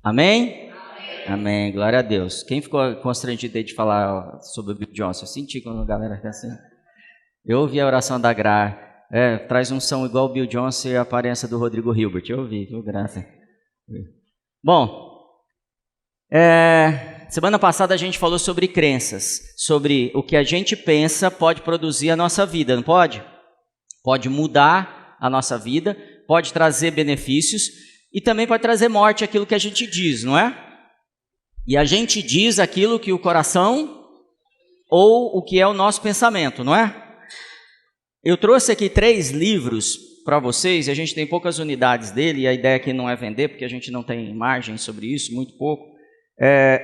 Amém? Amém, glória a Deus. Quem ficou constrangido aí de falar sobre o Bill Johnson? Eu senti quando a galera fica assim. Eu ouvi a oração da Gra. Traz um som igual o Bill Johnson e a aparência do Rodrigo Hilbert. Eu ouvi, viu, graça. Bom, semana passada a gente falou sobre crenças, sobre o que a gente pensa pode produzir a nossa vida, não pode? Pode mudar a nossa vida, pode trazer benefícios e também pode trazer morte, aquilo que a gente diz, não é? E a gente diz aquilo que o coração ou o que é o nosso pensamento, não é? Eu trouxe aqui 3 livros para vocês, e a gente tem poucas unidades dele, e a ideia aqui não é vender, porque a gente não tem margem sobre isso, muito pouco.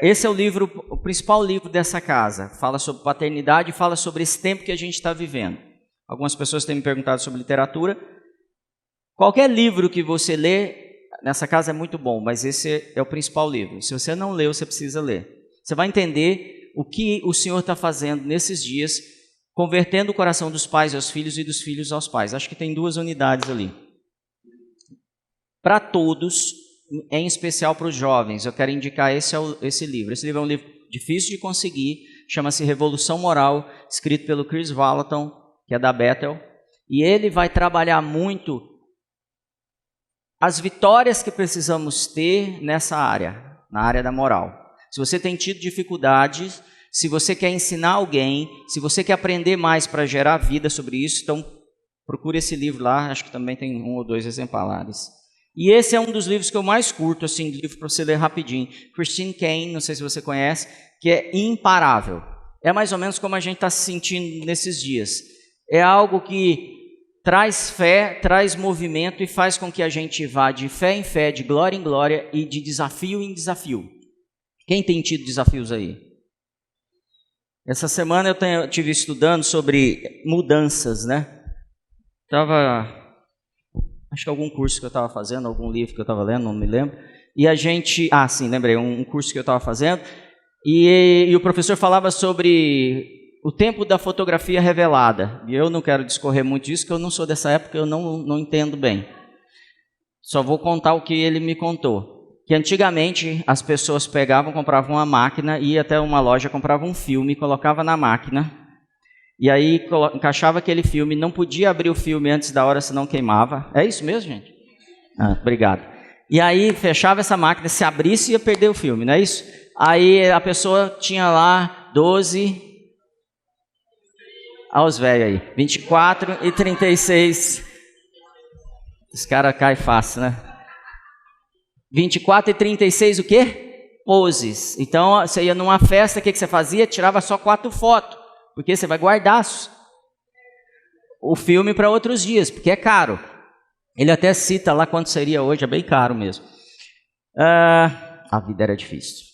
Esse é o principal livro dessa casa, fala sobre paternidade e fala sobre esse tempo que a gente está vivendo. Algumas pessoas têm me perguntado sobre literatura. Qualquer livro que você lê nessa casa é muito bom, mas esse é o principal livro. Se você não leu, você precisa ler. Você vai entender o que o Senhor está fazendo nesses dias, convertendo o coração dos pais aos filhos e dos filhos aos pais. Acho que tem 2 unidades ali. Para todos, em especial para os jovens, eu quero indicar esse livro. Esse livro é um livro difícil de conseguir, chama-se Revolução Moral, escrito pelo Chris Vallotton, que é da Bethel. E ele vai trabalhar muito as vitórias que precisamos ter nessa área, na área da moral. Se você tem tido dificuldades, se você quer ensinar alguém, se você quer aprender mais para gerar vida sobre isso, então procure esse livro lá, acho que também tem 1 ou 2 exemplares. E esse é um dos livros que eu mais curto, assim, livro para você ler rapidinho. Christine Caine, não sei se você conhece, que é imparável. É mais ou menos como a gente está se sentindo nesses dias. É algo que traz fé, traz movimento e faz com que a gente vá de fé em fé, de glória em glória e de desafio em desafio. Quem tem tido desafios aí? Essa semana eu estive estudando sobre mudanças, né? Acho que algum curso que eu estava fazendo, algum livro que eu estava lendo, não me lembro. E a gente... sim, lembrei, um curso que eu estava fazendo. E o professor falava sobre o tempo da fotografia revelada. E eu não quero discorrer muito disso, porque eu não sou dessa época, eu não entendo bem. Só vou contar o que ele me contou. Que antigamente as pessoas pegavam, compravam uma máquina, ia até uma loja, compravam um filme, colocava na máquina, e aí encaixava aquele filme, não podia abrir o filme antes da hora, senão queimava. É isso mesmo, gente? Obrigado. E aí fechava essa máquina, se abrisse ia perder o filme, não é isso? Aí a pessoa tinha lá 12... os velhos aí, 24 e 36. Os caras caem fácil, né? 24 e 36 o quê? Poses. Então, você ia numa festa, o que você fazia? Tirava só 4 fotos, porque você vai guardar o filme para outros dias, porque é caro. Ele até cita lá quanto seria hoje, é bem caro mesmo. A vida era difícil.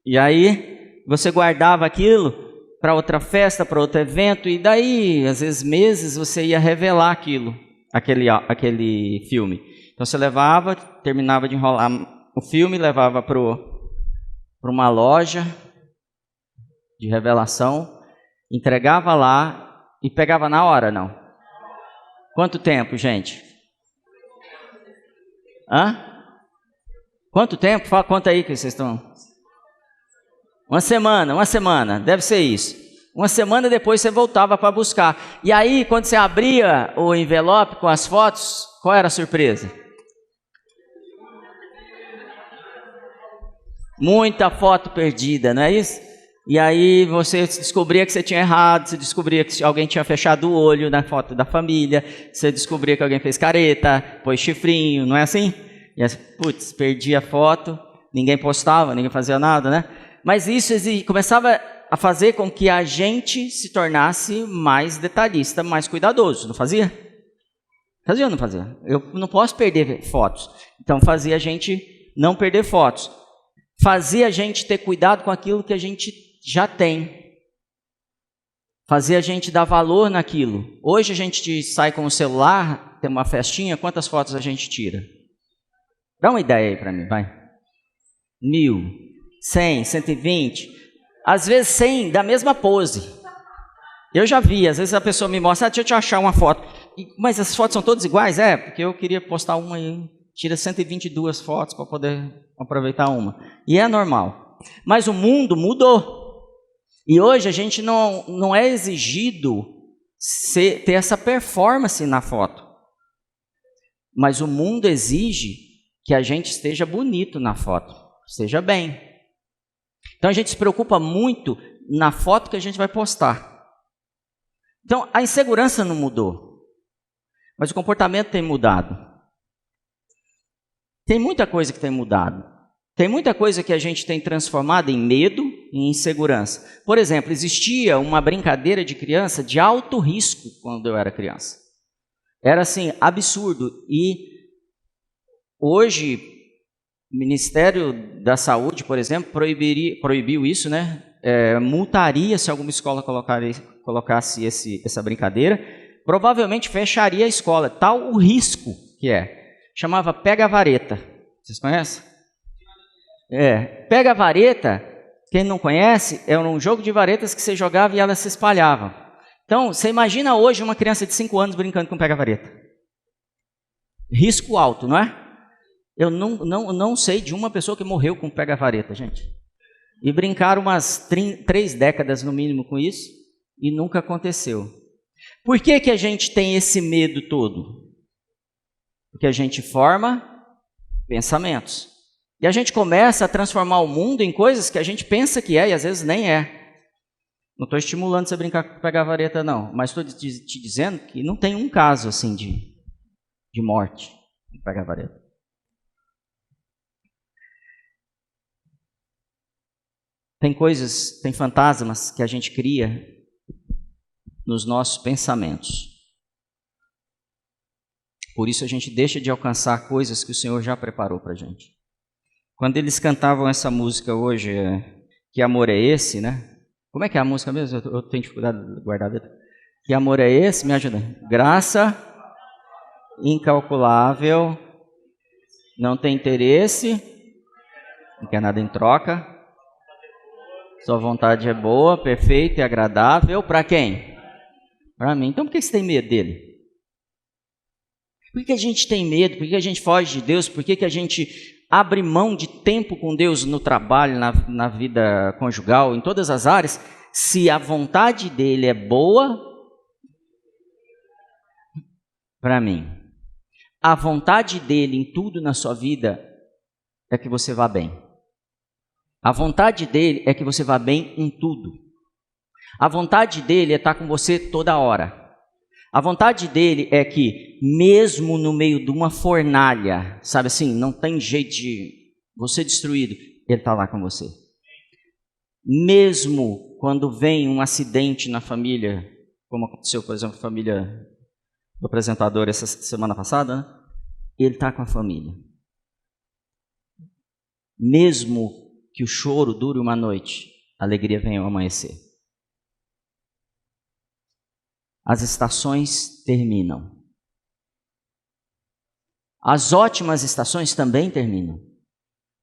E aí, você guardava aquilo para outra festa, para outro evento, e daí, às vezes, meses, você ia revelar aquele filme. Então, você levava, terminava de enrolar o filme, levava para uma loja de revelação, entregava lá e pegava na hora, não? Quanto tempo, gente? Quanto tempo? Conta aí que vocês estão... Uma semana, deve ser isso. Uma semana depois você voltava para buscar. E aí, quando você abria o envelope com as fotos, qual era a surpresa? Muita foto perdida, não é isso? E aí você descobria que você tinha errado, você descobria que alguém tinha fechado o olho na foto da família, você descobria que alguém fez careta, pôs chifrinho, não é assim? E aí, putz, perdi a foto, ninguém postava, ninguém fazia nada, né? Mas isso começava a fazer com que a gente se tornasse mais detalhista, mais cuidadoso, não fazia? Fazia ou não fazia? Eu não posso perder fotos, então fazia a gente não perder fotos. Fazia a gente ter cuidado com aquilo que a gente já tem. Fazia a gente dar valor naquilo. Hoje a gente sai com o celular, tem uma festinha, quantas fotos a gente tira? Dá uma ideia aí para mim, vai. 1000, 100, 120. Às vezes 100 da mesma pose. Eu já vi, às vezes a pessoa me mostra, deixa eu te achar uma foto. Mas as fotos são todas iguais? Porque eu queria postar uma aí. tira 122 fotos para poder aproveitar uma. E é normal. Mas o mundo mudou. E hoje a gente não é exigido ter essa performance na foto. Mas o mundo exige que a gente esteja bonito na foto, esteja bem. Então a gente se preocupa muito na foto que a gente vai postar. Então a insegurança não mudou, mas o comportamento tem mudado. Tem muita coisa que tem mudado. Tem muita coisa que a gente tem transformado em medo e em insegurança. Por exemplo, existia uma brincadeira de criança de alto risco quando eu era criança. Era assim, absurdo. E hoje, o Ministério da Saúde, por exemplo, proibiu isso, né? Multaria se alguma escola colocasse essa brincadeira. Provavelmente fecharia a escola. Tal o risco que é. Chamava Pega a Vareta. Vocês conhecem? Pega a Vareta, quem não conhece, é um jogo de varetas que você jogava e elas se espalhavam. Então, você imagina hoje uma criança de 5 anos brincando com pega-vareta. Risco alto, não é? Eu não sei de uma pessoa que morreu com pega-vareta, gente. E brincaram umas 3 décadas no mínimo com isso e nunca aconteceu. Por que a gente tem esse medo todo? Porque a gente forma pensamentos. E a gente começa a transformar o mundo em coisas que a gente pensa que é e às vezes nem é. Não estou estimulando você a brincar com pegar vareta, não. Mas estou te dizendo que não tem um caso assim de morte com pegar vareta. Tem coisas, tem fantasmas que a gente cria nos nossos pensamentos. Por isso a gente deixa de alcançar coisas que o Senhor já preparou para a gente. Quando eles cantavam essa música hoje, Que Amor é Esse, né? Como é que é a música mesmo? Eu tenho dificuldade de guardar a letra. Que amor é esse? Me ajuda. Graça incalculável, não tem interesse, não quer nada em troca. Sua vontade é boa, perfeita e agradável. Para quem? Para mim. Então por que você tem medo dele? Por que a gente tem medo? Por que a gente foge de Deus? Por que a gente abre mão de tempo com Deus no trabalho, na vida conjugal, em todas as áreas, se a vontade dele é boa para mim? A vontade dele em tudo na sua vida é que você vá bem. A vontade dele é que você vá bem em tudo. A vontade dele é estar com você toda hora. A vontade dele é que, mesmo no meio de uma fornalha, sabe assim, não tem jeito de você destruído, ele está lá com você. Mesmo quando vem um acidente na família, como aconteceu, por exemplo, a família do apresentador essa semana passada, né? Ele está com a família. Mesmo que o choro dure uma noite, a alegria vem ao amanhecer. As estações terminam. As ótimas estações também terminam.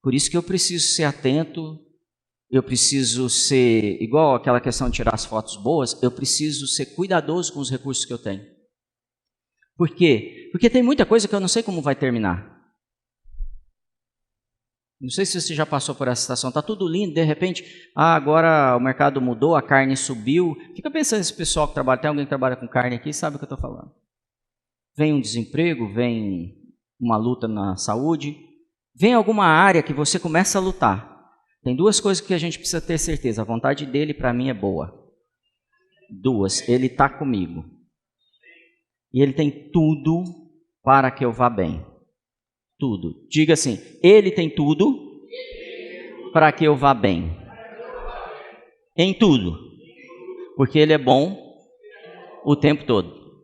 Por isso que eu preciso ser atento, eu preciso ser, igual aquela questão de tirar as fotos boas, eu preciso ser cuidadoso com os recursos que eu tenho. Por quê? Porque tem muita coisa que eu não sei como vai terminar. Não sei se você já passou por essa situação, está tudo lindo, de repente, agora o mercado mudou, a carne subiu. Fica pensando nesse pessoal que trabalha, tem alguém que trabalha com carne aqui, sabe o que eu estou falando. Vem um desemprego, vem uma luta na saúde, vem alguma área que você começa a lutar. Tem 2 coisas que a gente precisa ter certeza, a vontade dele para mim é boa. 2, ele está comigo. E ele tem tudo para que eu vá bem. Tudo. Diga assim, ele tem tudo para que eu vá bem. Em tudo. Porque ele é bom o tempo todo.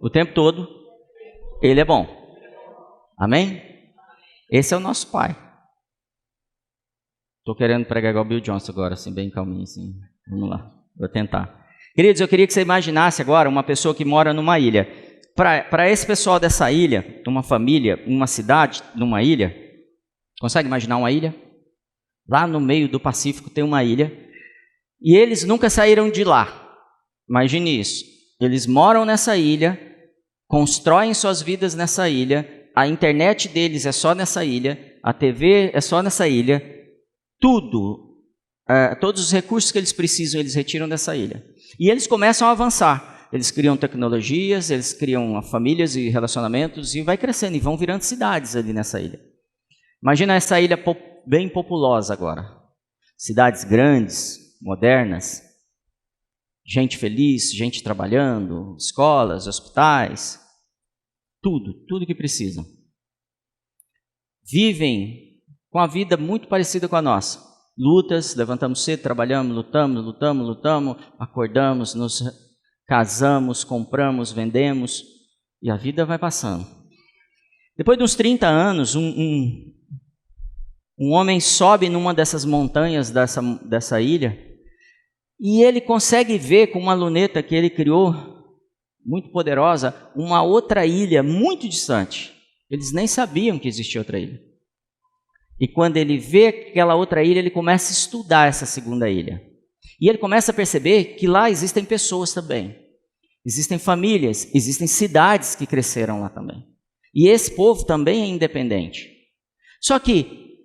O tempo todo, ele é bom. Amém? Esse é o nosso Pai. Estou querendo pregar igual o Bill Johnson agora, assim, bem calminho, assim. Vamos lá, vou tentar. Queridos, eu queria que você imaginasse agora uma pessoa que mora numa ilha. Para esse pessoal dessa ilha, uma família, uma cidade, numa ilha, consegue imaginar uma ilha? Lá no meio do Pacífico tem uma ilha, e eles nunca saíram de lá. Imagine isso. Eles moram nessa ilha, constroem suas vidas nessa ilha, a internet deles é só nessa ilha, a TV é só nessa ilha, tudo, todos os recursos que eles precisam, eles retiram dessa ilha. E eles começam a avançar. Eles criam tecnologias, eles criam famílias e relacionamentos e vai crescendo e vão virando cidades ali nessa ilha. Imagina essa ilha bem populosa agora. Cidades grandes, modernas, gente feliz, gente trabalhando, escolas, hospitais, tudo que precisam. Vivem com a vida muito parecida com a nossa. Lutas, levantamos cedo, trabalhamos, lutamos, acordamos, nos casamos, compramos, vendemos e a vida vai passando. Depois de uns 30 anos, um homem sobe numa dessas montanhas dessa ilha e ele consegue ver com uma luneta que ele criou, muito poderosa, uma outra ilha muito distante. Eles nem sabiam que existia outra ilha. E quando ele vê aquela outra ilha, ele começa a estudar essa segunda ilha. E ele começa a perceber que lá existem pessoas também. Existem famílias, existem cidades que cresceram lá também. E esse povo também é independente. Só que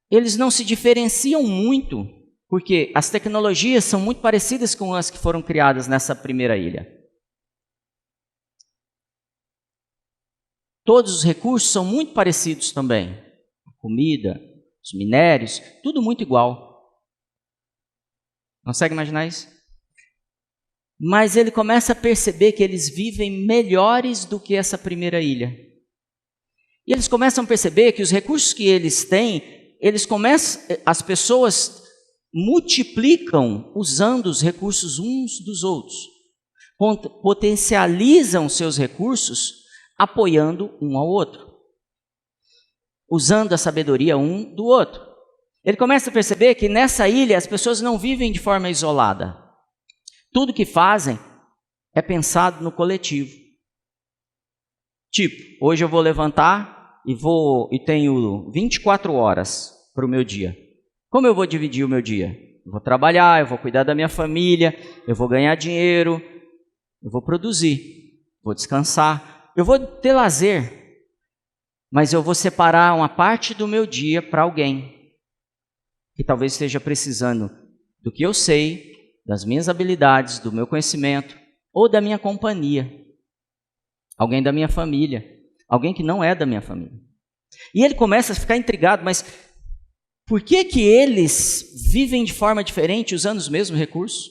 eles não se diferenciam muito, porque as tecnologias são muito parecidas com as que foram criadas nessa primeira ilha. Todos os recursos são muito parecidos também. A comida, os minérios, tudo muito igual. Consegue imaginar isso? Mas ele começa a perceber que eles vivem melhores do que essa primeira ilha. E eles começam a perceber que os recursos que eles têm, as pessoas multiplicam usando os recursos uns dos outros. Potencializam seus recursos apoiando um ao outro. Usando a sabedoria um do outro. Ele começa a perceber que nessa ilha as pessoas não vivem de forma isolada. Tudo que fazem é pensado no coletivo. Tipo, hoje eu vou levantar e tenho 24 horas para o meu dia. Como eu vou dividir o meu dia? Eu vou trabalhar, eu vou cuidar da minha família, eu vou ganhar dinheiro, eu vou produzir, vou descansar, eu vou ter lazer, mas eu vou separar uma parte do meu dia para alguém que talvez esteja precisando do que eu sei, das minhas habilidades, do meu conhecimento ou da minha companhia. Alguém da minha família, alguém que não é da minha família. E ele começa a ficar intrigado, mas por que eles vivem de forma diferente usando os mesmos recursos?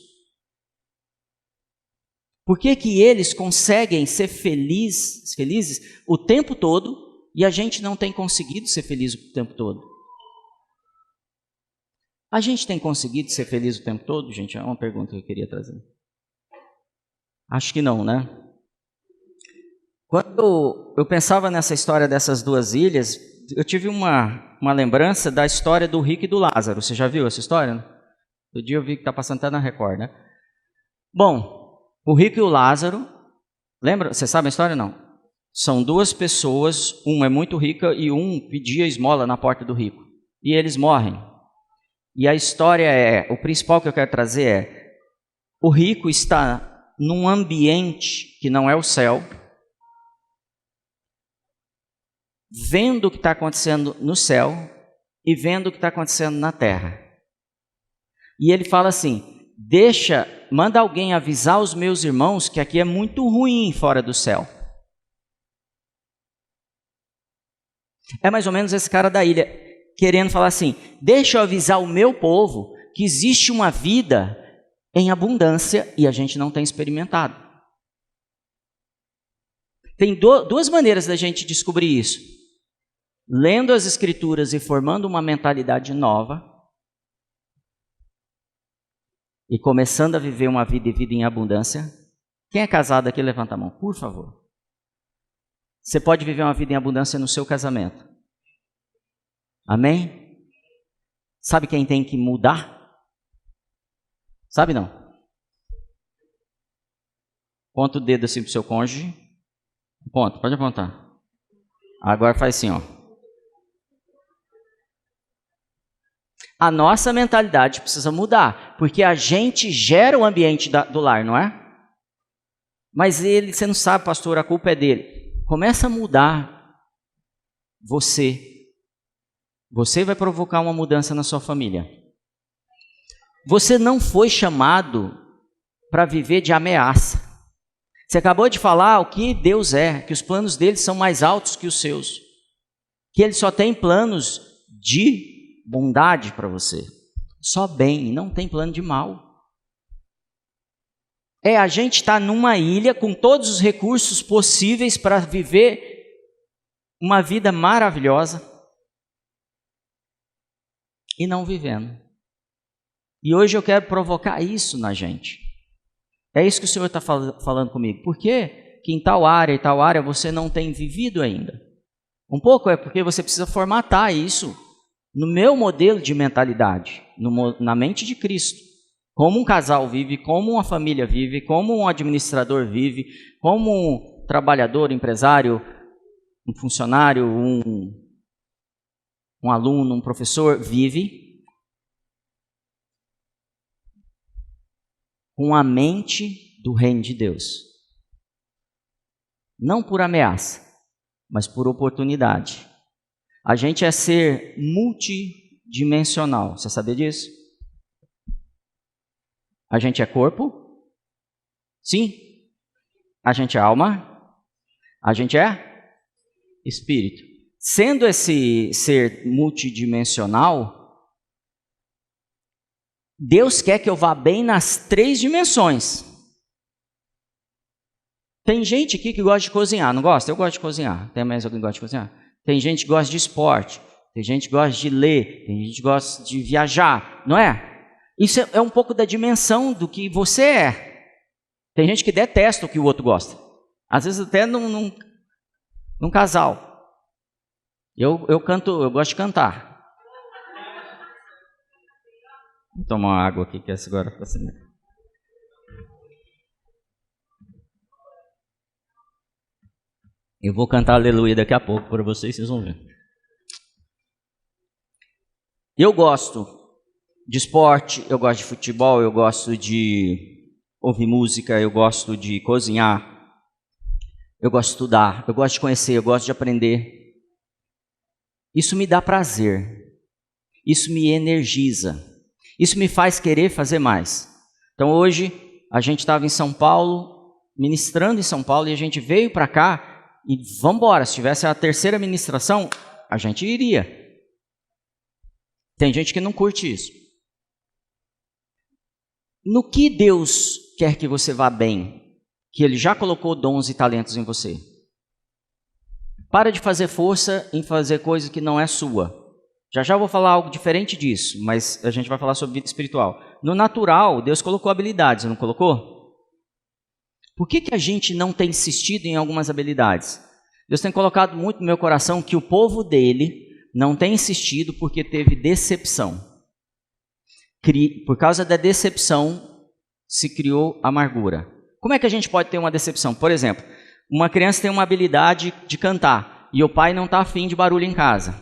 Por que eles conseguem ser felizes o tempo todo e a gente não tem conseguido ser feliz o tempo todo? A gente tem conseguido ser feliz o tempo todo, gente? É uma pergunta que eu queria trazer. Acho que não, né? Quando eu pensava nessa história dessas duas ilhas, eu tive uma lembrança da história do rico e do Lázaro. Você já viu essa história? Outro dia eu vi que está passando até na Record, né? Bom, o rico e o Lázaro, lembra? Você sabe a história? Não. São duas pessoas, uma é muito rica e um pedia esmola na porta do rico. E eles morrem. E a história o principal que eu quero trazer é, o rico está num ambiente que não é o céu, vendo o que está acontecendo no céu e vendo o que está acontecendo na terra. E ele fala assim, manda alguém avisar os meus irmãos que aqui é muito ruim fora do céu. É mais ou menos esse cara da ilha, querendo falar assim, deixa eu avisar o meu povo que existe uma vida em abundância e a gente não tem experimentado. Tem duas maneiras da gente descobrir isso. Lendo as escrituras e formando uma mentalidade nova e começando a viver uma vida e vida em abundância. Quem é casado aqui, levanta a mão, por favor. Você pode viver uma vida em abundância no seu casamento. Amém? Sabe quem tem que mudar? Sabe não? Ponta o dedo assim para o seu cônjuge. Ponto, pode apontar. Agora faz assim, ó. A nossa mentalidade precisa mudar, porque a gente gera o ambiente do lar, não é? Mas você não sabe, pastor, a culpa é dele. Começa a mudar você. Você vai provocar uma mudança na sua família. Você não foi chamado para viver de ameaça. Você acabou de falar o que Deus é, que os planos dele são mais altos que os seus. Que ele só tem planos de bondade para você. Só bem, não tem plano de mal. A gente está numa ilha com todos os recursos possíveis para viver uma vida maravilhosa e não vivendo. E hoje eu quero provocar isso na gente. É isso que o Senhor está falando comigo. Por que em tal área e tal área você não tem vivido ainda? Um pouco é porque você precisa formatar isso no meu modelo de mentalidade, na mente de Cristo. Como um casal vive, como uma família vive, como um administrador vive, como um trabalhador, empresário, um funcionário, um aluno, um professor vive, com a mente do reino de Deus. Não por ameaça, mas por oportunidade. A gente é ser multidimensional. Você sabia disso? A gente é corpo? Sim. A gente é alma? A gente é espírito. Sendo esse ser multidimensional, Deus quer que eu vá bem nas 3 dimensões. Tem gente aqui que gosta de cozinhar, não gosta? Eu gosto de cozinhar. Tem mais alguém que gosta de cozinhar? Tem gente que gosta de esporte. Tem gente que gosta de ler. Tem gente que gosta de viajar, não é? Isso é um pouco da dimensão do que você é. Tem gente que detesta o que o outro gosta. Às vezes até num casal. Eu canto, eu gosto de cantar. Vou tomar uma água aqui, que essa agora está assim. Eu vou cantar aleluia daqui a pouco para vocês vão ver. Eu gosto de esporte, eu gosto de futebol, eu gosto de ouvir música, eu gosto de cozinhar, eu gosto de estudar, eu gosto de conhecer, eu gosto de aprender. Isso me dá prazer, isso me energiza, isso me faz querer fazer mais. Então hoje a gente estava em São Paulo, ministrando em São Paulo, e a gente veio para cá e vamos embora. Se tivesse a terceira ministração, a gente iria. Tem gente que não curte isso. No que Deus quer que você vá bem, que Ele já colocou dons e talentos em você? Para de fazer força em fazer coisa que não é sua. Já vou falar algo diferente disso, mas a gente vai falar sobre vida espiritual. No natural, Deus colocou habilidades, não colocou? Por que a gente não tem insistido em algumas habilidades? Deus tem colocado muito no meu coração que o povo dele não tem insistido porque teve decepção. Por causa da decepção, se criou amargura. Como é que a gente pode ter uma decepção? Por exemplo, uma criança tem uma habilidade de cantar e o pai não está afim de barulho em casa.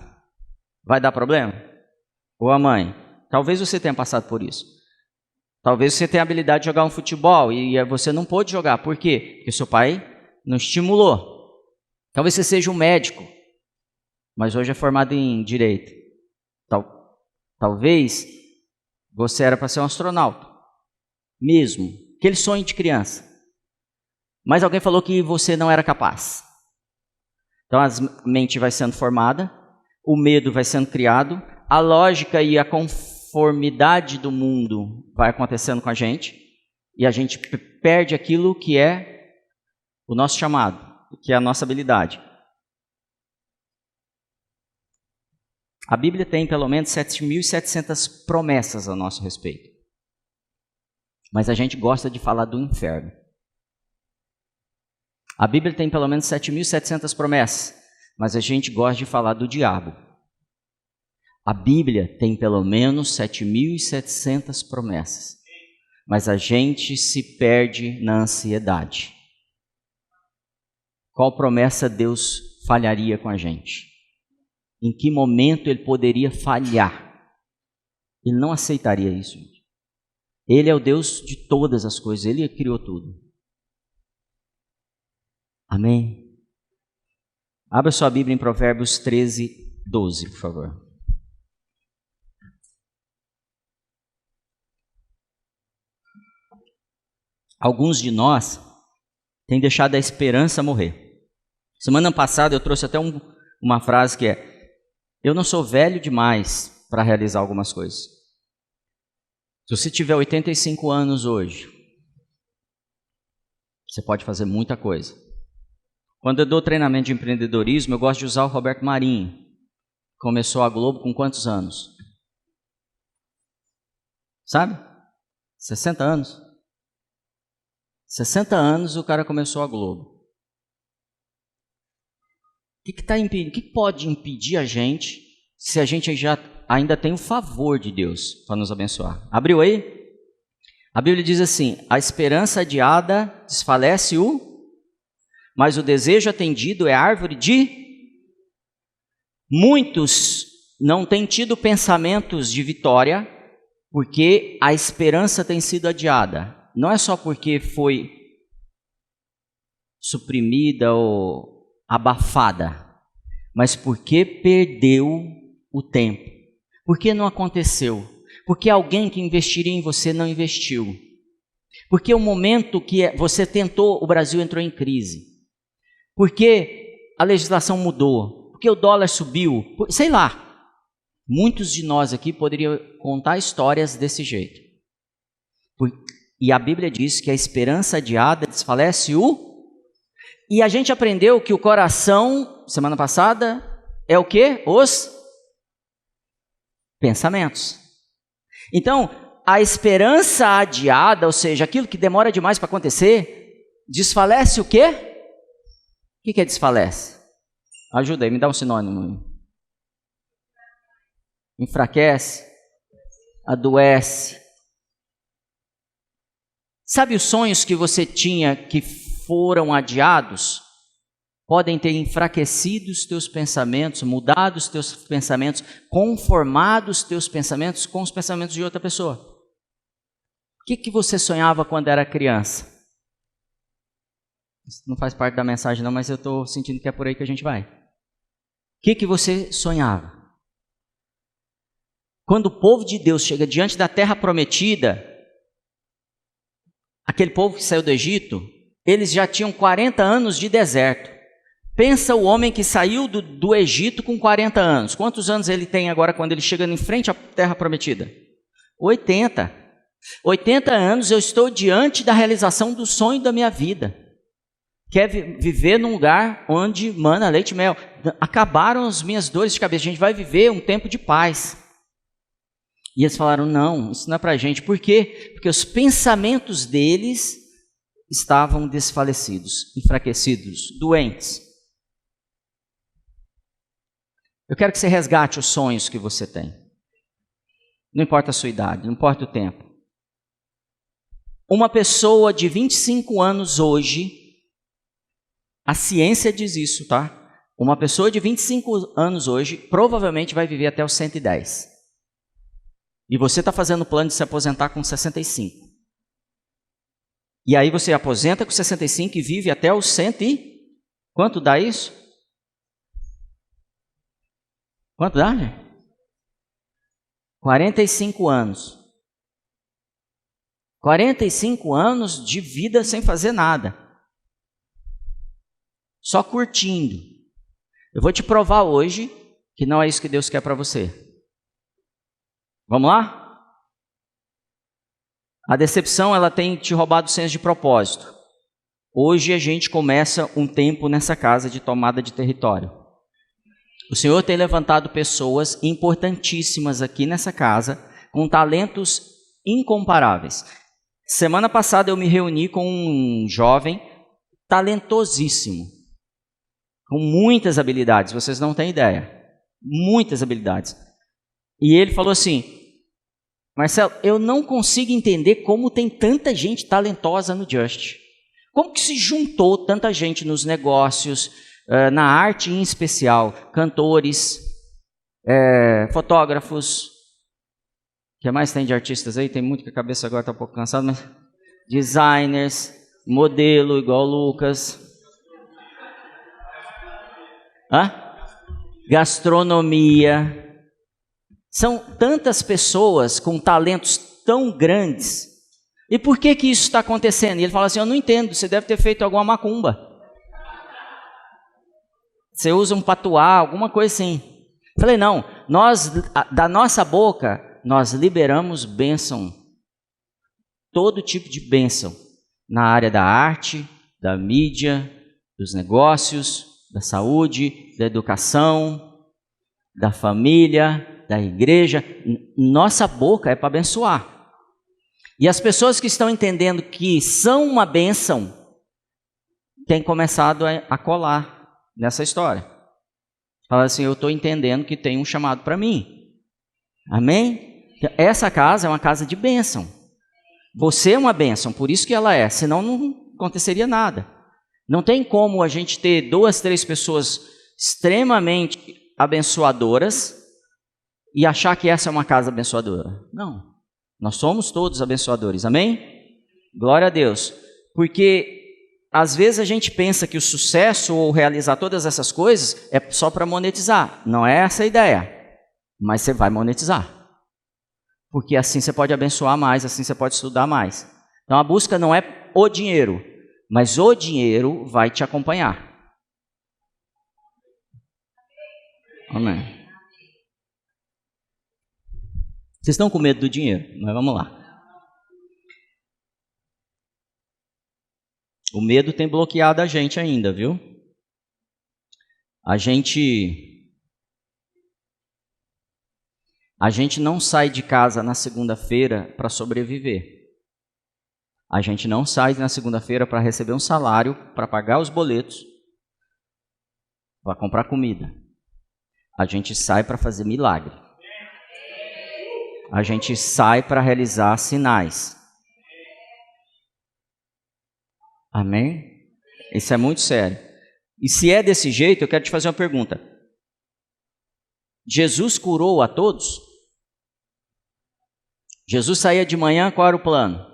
Vai dar problema? Ou a mãe? Talvez você tenha passado por isso. Talvez você tenha a habilidade de jogar um futebol e você não pôde jogar. Por quê? Porque seu pai não estimulou. Talvez você seja um médico, mas hoje é formado em direito. Talvez você era para ser um astronauta, mesmo, aquele sonho de criança. Mas alguém falou que você não era capaz. Então a mente vai sendo formada, o medo vai sendo criado, a lógica e a conformidade do mundo vai acontecendo com a gente, e a gente perde aquilo que é o nosso chamado, que é a nossa habilidade. A Bíblia tem pelo menos 7.700 promessas a nosso respeito. Mas a gente gosta de falar do inferno. A Bíblia tem pelo menos 7.700 promessas, mas a gente gosta de falar do diabo. A Bíblia tem pelo menos 7.700 promessas, mas a gente se perde na ansiedade. Qual promessa Deus falharia com a gente? Em que momento ele poderia falhar? Ele não aceitaria isso, gente. Ele é o Deus de todas as coisas, ele criou tudo. Amém? Abra sua Bíblia em Provérbios 13, 12, por favor. Alguns de nós têm deixado a esperança morrer. Semana passada eu trouxe até uma frase que é: eu não sou velho demais para realizar algumas coisas. Se você tiver 85 anos hoje, você pode fazer muita coisa. Quando eu dou treinamento de empreendedorismo, eu gosto de usar o Roberto Marinho. Começou a Globo com quantos anos? Sabe? 60 anos. 60 anos o cara começou a Globo. O que pode impedir a gente, se a gente ainda tem o favor de Deus para nos abençoar? Abriu aí? A Bíblia diz assim: a esperança adiada desfalece mas o desejo atendido é árvore de... Muitos não têm tido pensamentos de vitória porque a esperança tem sido adiada. Não é só porque foi suprimida ou abafada, mas porque perdeu o tempo. Porque não aconteceu. Porque alguém que investiria em você não investiu. Porque o momento que você tentou, o Brasil entrou em crise. Porque a legislação mudou. Porque o dólar subiu. Sei lá. Muitos de nós aqui poderiam contar histórias desse jeito. E a Bíblia diz que a esperança adiada desfalece E a gente aprendeu que o coração, semana passada, é o quê? Os pensamentos. Então, a esperança adiada, ou seja, aquilo que demora demais para acontecer, desfalece o quê? O que é desfalece? Ajuda aí, me dá um sinônimo. Enfraquece, adoece. Sabe os sonhos que você tinha que foram adiados? Podem ter enfraquecido os teus pensamentos, mudado os teus pensamentos, conformado os teus pensamentos com os pensamentos de outra pessoa. O que você sonhava quando era criança? Isso não faz parte da mensagem não, mas eu estou sentindo que é por aí que a gente vai. O que você sonhava? Quando o povo de Deus chega diante da terra prometida, aquele povo que saiu do Egito, eles já tinham 40 anos de deserto. Pensa o homem que saiu do Egito com 40 anos. Quantos anos ele tem agora quando ele chega em frente à terra prometida? 80. 80 anos eu estou diante da realização do sonho da minha vida. Quer viver num lugar onde mana leite e mel. Acabaram as minhas dores de cabeça. A gente vai viver um tempo de paz. E eles falaram: não, isso não é para a gente. Por quê? Porque os pensamentos deles estavam desfalecidos, enfraquecidos, doentes. Eu quero que você resgate os sonhos que você tem. Não importa a sua idade, não importa o tempo. Uma pessoa de 25 anos hoje, a ciência diz isso, tá? Uma pessoa de 25 anos hoje provavelmente vai viver até os 110. E você está fazendo o plano de se aposentar com 65. E aí você aposenta com 65 e vive até os 100 e... Quanto dá isso? Quanto dá, gente? 45 anos. 45 anos de vida sem fazer nada. Só curtindo. Eu vou te provar hoje que não é isso que Deus quer para você. Vamos lá? A decepção, ela tem te roubado o senso de propósito. Hoje a gente começa um tempo nessa casa de tomada de território. O Senhor tem levantado pessoas importantíssimas aqui nessa casa, com talentos incomparáveis. Semana passada eu me reuni com um jovem talentosíssimo, com muitas habilidades, vocês não têm ideia. Muitas habilidades. E ele falou assim: Marcelo, eu não consigo entender como tem tanta gente talentosa no Just. Como que se juntou tanta gente nos negócios, na arte em especial, cantores, fotógrafos, o que mais tem de artistas aí? Tem muito que a cabeça agora está um pouco cansada, mas designers, modelo igual o Lucas. Hã? Gastronomia. São tantas pessoas com talentos tão grandes. E por que isso está acontecendo? E ele fala assim, eu não entendo, você deve ter feito alguma macumba. Você usa um patuá, alguma coisa assim. Falei, não, da nossa boca, nós liberamos bênção. Todo tipo de bênção. Na área da arte, da mídia, dos negócios, da saúde, da educação, da família, da igreja. Nossa boca é para abençoar. E as pessoas que estão entendendo que são uma bênção, têm começado a colar nessa história. Fala assim, eu estou entendendo que tem um chamado para mim. Amém? Essa casa é uma casa de bênção. Você é uma bênção, por isso que ela é, senão não aconteceria nada. Não tem como a gente ter 2, 3 pessoas extremamente abençoadoras e achar que essa é uma casa abençoadora. Não. Nós somos todos abençoadores, amém? Glória a Deus. Porque às vezes a gente pensa que o sucesso ou realizar todas essas coisas é só para monetizar. Não é essa a ideia, mas você vai monetizar. Porque assim você pode abençoar mais, assim você pode estudar mais. Então a busca não é o dinheiro, mas o dinheiro vai te acompanhar. Amém. Vocês estão com medo do dinheiro, mas vamos lá. O medo tem bloqueado a gente ainda, viu? A gente não sai de casa na segunda-feira para sobreviver. A gente não sai na segunda-feira para receber um salário, para pagar os boletos, para comprar comida. A gente sai para fazer milagre. A gente sai para realizar sinais. Amém? Isso é muito sério. E se é desse jeito, eu quero te fazer uma pergunta. Jesus curou a todos? Jesus saía de manhã, qual era o plano?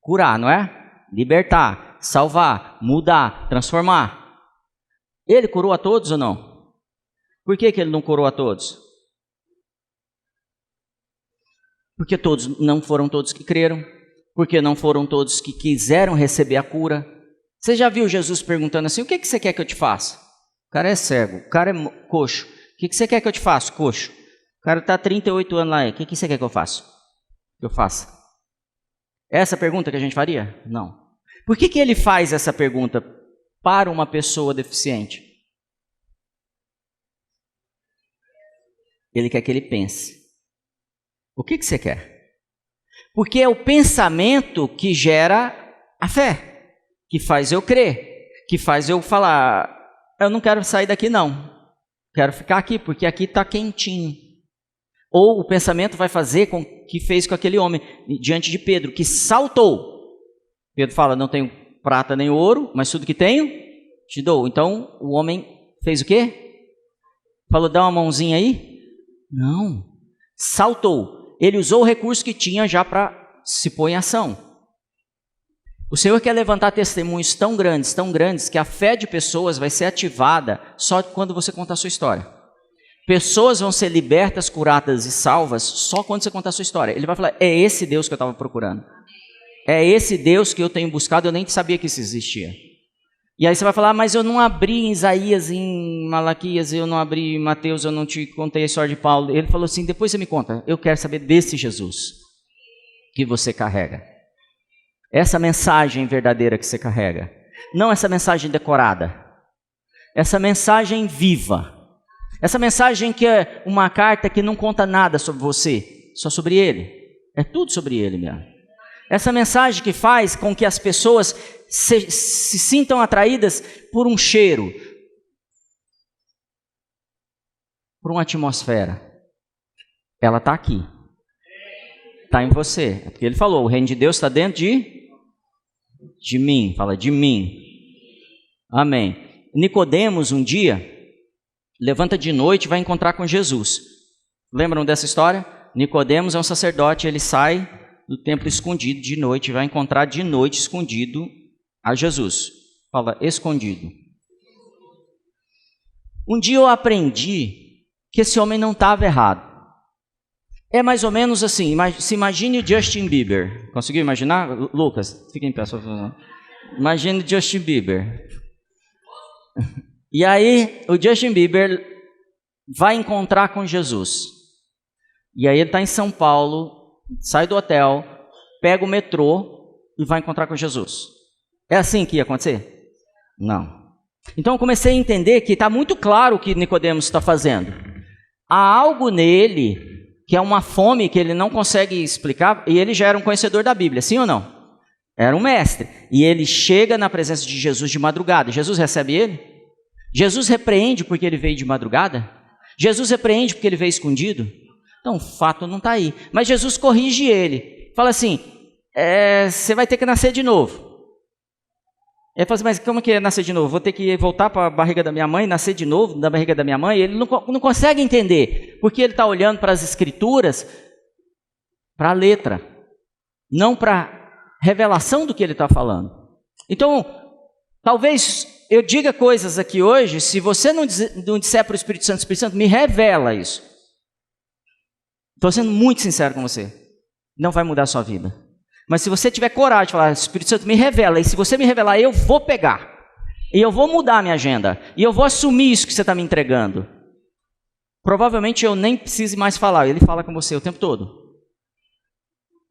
Curar, não é? Libertar, salvar, mudar, transformar. Ele curou a todos ou não? Por que ele não curou a todos? Porque não foram todos que creram. Porque não foram todos que quiseram receber a cura. Você já viu Jesus perguntando assim, o que você quer que eu te faça? O cara é cego, o cara é coxo. O que você quer que eu te faça, coxo? O cara está há 38 anos lá, o que você quer que eu faça? Que eu faça? Essa pergunta que a gente faria? Não. Por que ele faz essa pergunta para uma pessoa deficiente? Ele quer que ele pense. O que você quer? Porque é o pensamento que gera a fé, que faz eu crer, que faz eu falar, eu não quero sair daqui não, quero ficar aqui, porque aqui está quentinho. Ou o pensamento vai fazer com que fez com aquele homem, diante de Pedro, que saltou. Pedro fala, não tenho prata nem ouro, mas tudo que tenho, te dou. Então, o homem fez o quê? Falou, dá uma mãozinha aí? Não, saltou. Ele usou o recurso que tinha já para se pôr em ação. O Senhor quer levantar testemunhos tão grandes, que a fé de pessoas vai ser ativada só quando você contar a sua história. Pessoas vão ser libertas, curadas e salvas só quando você contar a sua história. Ele vai falar, é esse Deus que eu estava procurando. É esse Deus que eu tenho buscado, eu nem sabia que isso existia. E aí você vai falar, mas eu não abri em Isaías, em Malaquias, eu não abri em Mateus, eu não te contei a história de Paulo. Ele falou assim, depois você me conta, eu quero saber desse Jesus que você carrega. Essa mensagem verdadeira que você carrega. Não essa mensagem decorada. Essa mensagem viva. Essa mensagem que é uma carta que não conta nada sobre você, só sobre ele. É tudo sobre ele mesmo. Essa mensagem que faz com que as pessoas se sintam atraídas por um cheiro, por uma atmosfera. Ela está aqui. Está em você. É porque ele falou, o reino de Deus está dentro de mim. Fala, de mim. Amém. Nicodemos, um dia, levanta de noite e vai encontrar com Jesus. Lembram dessa história? Nicodemos é um sacerdote, ele sai do templo escondido de noite, vai encontrar de noite escondido a Jesus. Fala, escondido. Um dia eu aprendi que esse homem não estava errado. É mais ou menos assim, se imagine o Justin Bieber. Conseguiu imaginar? Lucas, fica em pé, só favor. Imagine o Justin Bieber. E aí, o Justin Bieber vai encontrar com Jesus. E aí ele está em São Paulo, sai do hotel, pega o metrô e vai encontrar com Jesus. É assim que ia acontecer? Não. Então eu comecei a entender que está muito claro o que Nicodemos está fazendo. Há algo nele que é uma fome que ele não consegue explicar, e ele já era um conhecedor da Bíblia, sim ou não? Era um mestre. E ele chega na presença de Jesus de madrugada. Jesus recebe ele? Jesus repreende porque ele veio de madrugada? Jesus repreende porque ele veio escondido? Então o fato não está aí. Mas Jesus corrige ele. Fala assim, você vai ter que nascer de novo. Ele fala assim, mas como que é nascer de novo? Vou ter que voltar para a barriga da minha mãe, nascer de novo da barriga da minha mãe? Ele não consegue entender, porque ele está olhando para as escrituras, para a letra, não para a revelação do que ele está falando. Então, talvez eu diga coisas aqui hoje, se você não disser para o Espírito Santo, me revela isso. Estou sendo muito sincero com você, não vai mudar a sua vida. Mas se você tiver coragem de falar, Espírito Santo, me revela, e se você me revelar, eu vou pegar, e eu vou mudar a minha agenda, e eu vou assumir isso que você está me entregando. Provavelmente eu nem precise mais falar, ele fala com você o tempo todo.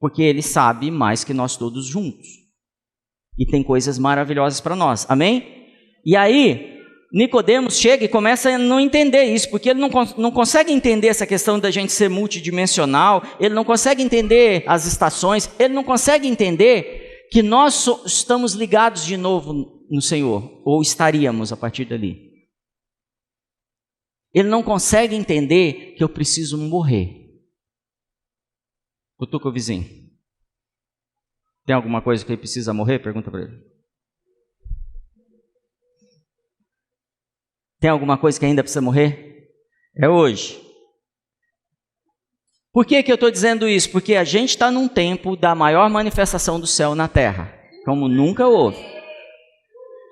Porque ele sabe mais que nós todos juntos. E tem coisas maravilhosas para nós, amém? E aí, Nicodemos chega e começa a não entender isso, porque ele não consegue entender essa questão da gente ser multidimensional, ele não consegue entender as estações, ele não consegue entender que nós estamos ligados de novo no Senhor, ou estaríamos a partir dali. Ele não consegue entender que eu preciso morrer. Cutuca o vizinho. Tem alguma coisa que ele precisa morrer? Pergunta para ele. Tem alguma coisa que ainda precisa morrer? É hoje. Por que eu estou dizendo isso? Porque a gente está num tempo da maior manifestação do céu na terra, como nunca houve.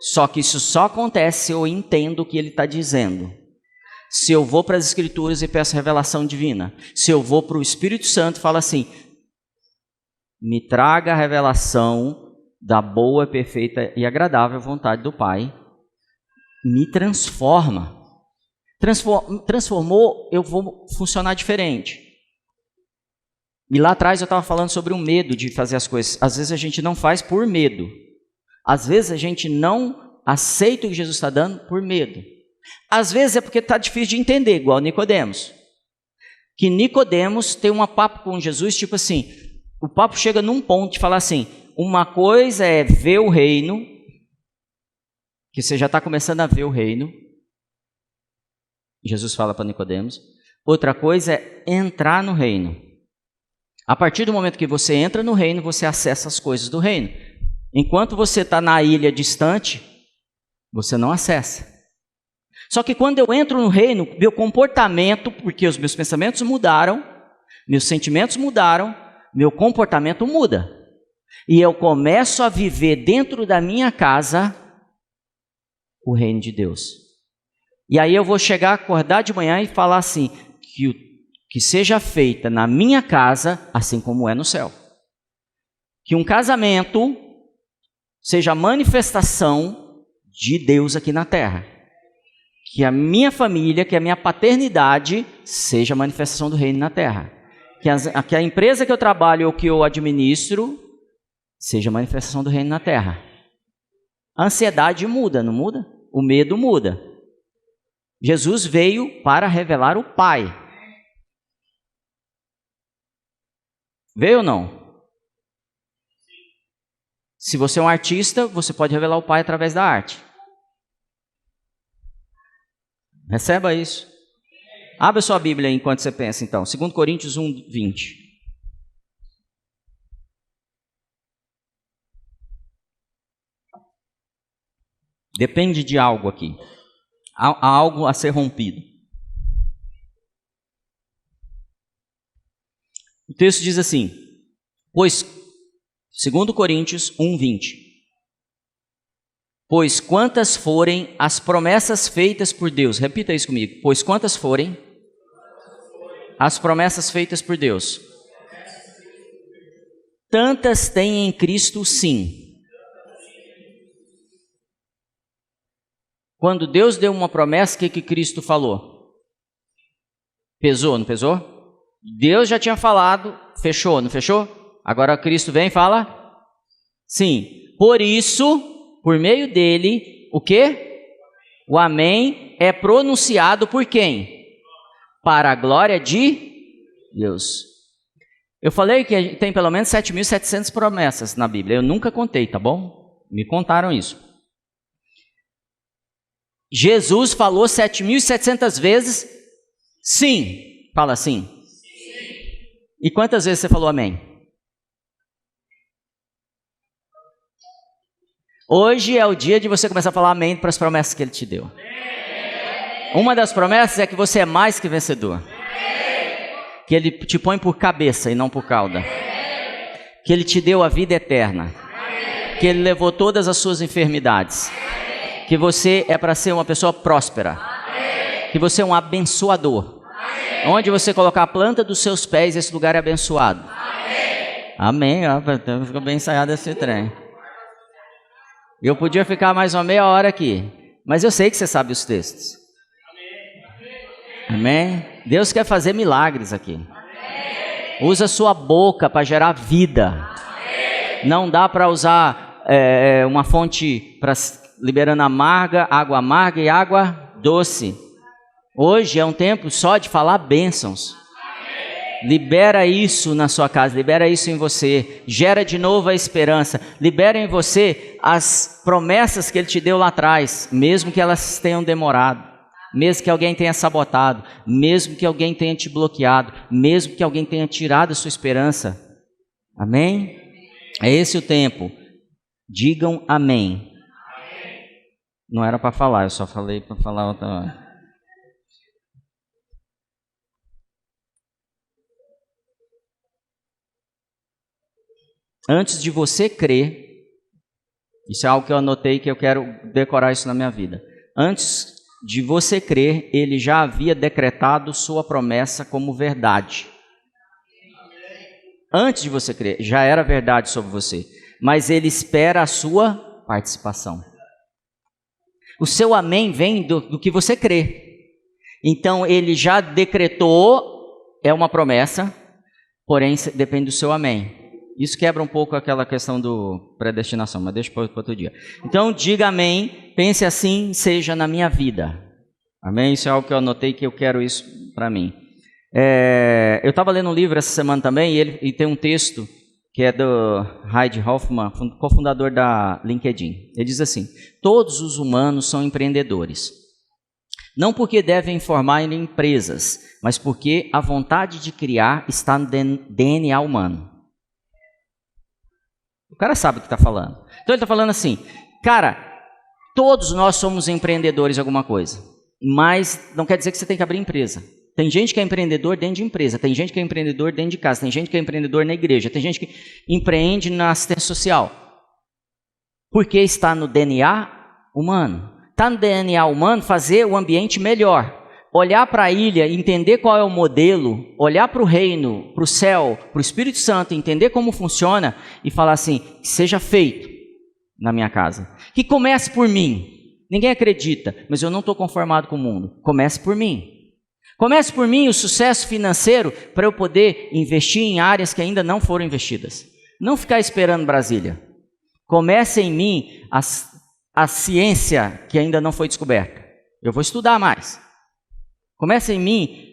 Só que isso só acontece se eu entendo o que ele está dizendo. Se eu vou para as Escrituras e peço revelação divina. Se eu vou para o Espírito Santo e falo assim, me traga a revelação da boa, perfeita e agradável vontade do Pai. Me transforma. Transformou, eu vou funcionar diferente. E lá atrás eu estava falando sobre o medo de fazer as coisas. Às vezes a gente não faz por medo. Às vezes a gente não aceita o que Jesus está dando por medo. Às vezes é porque está difícil de entender, igual Nicodemos. Que Nicodemos tem um papo com Jesus, tipo assim, o papo chega num ponto de falar assim, uma coisa é ver o reino, que você já está começando a ver o reino. Jesus fala para Nicodemos. Outra coisa é entrar no reino. A partir do momento que você entra no reino, você acessa as coisas do reino. Enquanto você está na ilha distante, você não acessa. Só que quando eu entro no reino, meu comportamento, porque os meus pensamentos mudaram, meus sentimentos mudaram, meu comportamento muda. E eu começo a viver dentro da minha casa o reino de Deus. E aí eu vou chegar, acordar de manhã e falar assim, que seja feita na minha casa, assim como é no céu. Que um casamento seja a manifestação de Deus aqui na terra. Que a minha família, que a minha paternidade seja a manifestação do reino na terra. Que a empresa que eu trabalho ou que eu administro seja a manifestação do reino na terra. A ansiedade muda, não muda? O medo muda. Jesus veio para revelar o Pai. Veio ou não? Se você é um artista, você pode revelar o Pai através da arte. Receba isso. Abra sua Bíblia aí enquanto você pensa, então. 2 Coríntios 1, 20. Depende de algo aqui. Há algo a ser rompido. O texto diz assim, pois, 2 Coríntios 1, 20. Pois quantas forem as promessas feitas por Deus, repita isso comigo, pois quantas forem as promessas feitas por Deus, tantas tem em Cristo sim. Quando Deus deu uma promessa, o que Cristo falou? Pesou, não pesou? Deus já tinha falado, fechou, não fechou? Agora Cristo vem e fala, sim. Por isso, por meio dele, o quê? O amém é pronunciado por quem? Para a glória de Deus. Eu falei que tem pelo menos 7.700 promessas na Bíblia. Eu nunca contei, tá bom? Me contaram isso. Jesus falou 7.700 vezes sim. Fala sim. Sim. E quantas vezes você falou amém? Hoje é o dia de você começar a falar amém para as promessas que Ele te deu. Uma das promessas é que você é mais que vencedor. Que Ele te põe por cabeça e não por cauda. Que Ele te deu a vida eterna. Que Ele levou todas as suas enfermidades. Que você é para ser uma pessoa próspera. Que você é um abençoador. Onde você colocar a planta dos seus pés, esse lugar é abençoado. Amém. Ficou bem ensaiado esse trem. Eu podia ficar mais uma meia hora aqui, mas eu sei que você sabe os textos. Amém? Deus quer fazer milagres aqui. Usa sua boca para gerar vida. Não dá para usar uma fonte para liberando água amarga e água doce. Hoje é um tempo só de falar bênçãos. Libera isso na sua casa, libera isso em você, gera de novo a esperança, libera em você as promessas que Ele te deu lá atrás, mesmo que elas tenham demorado, mesmo que alguém tenha sabotado, mesmo que alguém tenha te bloqueado, mesmo que alguém tenha tirado a sua esperança. Amém? É esse o tempo. Digam amém. Não era para falar, eu só falei para falar outra hora. Antes de você crer, isso é algo que eu anotei que eu quero decorar isso na minha vida. Antes de você crer, Ele já havia decretado sua promessa como verdade. Antes de você crer, já era verdade sobre você. Mas Ele espera a sua participação. O seu amém vem do que você crê. Então, Ele já decretou, é uma promessa, porém depende do seu amém. Isso quebra um pouco aquela questão do predestinação, mas deixa para outro dia. Então, diga amém, pense assim, seja na minha vida. Amém? Isso é algo que eu anotei que eu quero isso para mim. Eu estava lendo um livro essa semana também e tem um texto que é do Reid Hoffman, cofundador da LinkedIn. Ele diz assim, todos os humanos são empreendedores. Não porque devem formar em empresas, mas porque a vontade de criar está no DNA humano. O cara sabe o que está falando. Então ele está falando assim, cara, todos nós somos empreendedores de alguma coisa, mas não quer dizer que você tem que abrir empresa. Tem gente que é empreendedor dentro de empresa, tem gente que é empreendedor dentro de casa, tem gente que é empreendedor na igreja, tem gente que empreende na assistência social. Porque está no DNA humano. Está no DNA humano fazer o ambiente melhor. Olhar para a ilha, entender qual é o modelo, olhar para o reino, para o céu, para o Espírito Santo, entender como funciona e falar assim, que seja feito na minha casa. Que comece por mim. Ninguém acredita, mas eu não estou conformado com o mundo. Comece por mim. Comece por mim o sucesso financeiro para eu poder investir em áreas que ainda não foram investidas. Não ficar esperando Brasília. Comece em mim a ciência que ainda não foi descoberta. Eu vou estudar mais. Comece em mim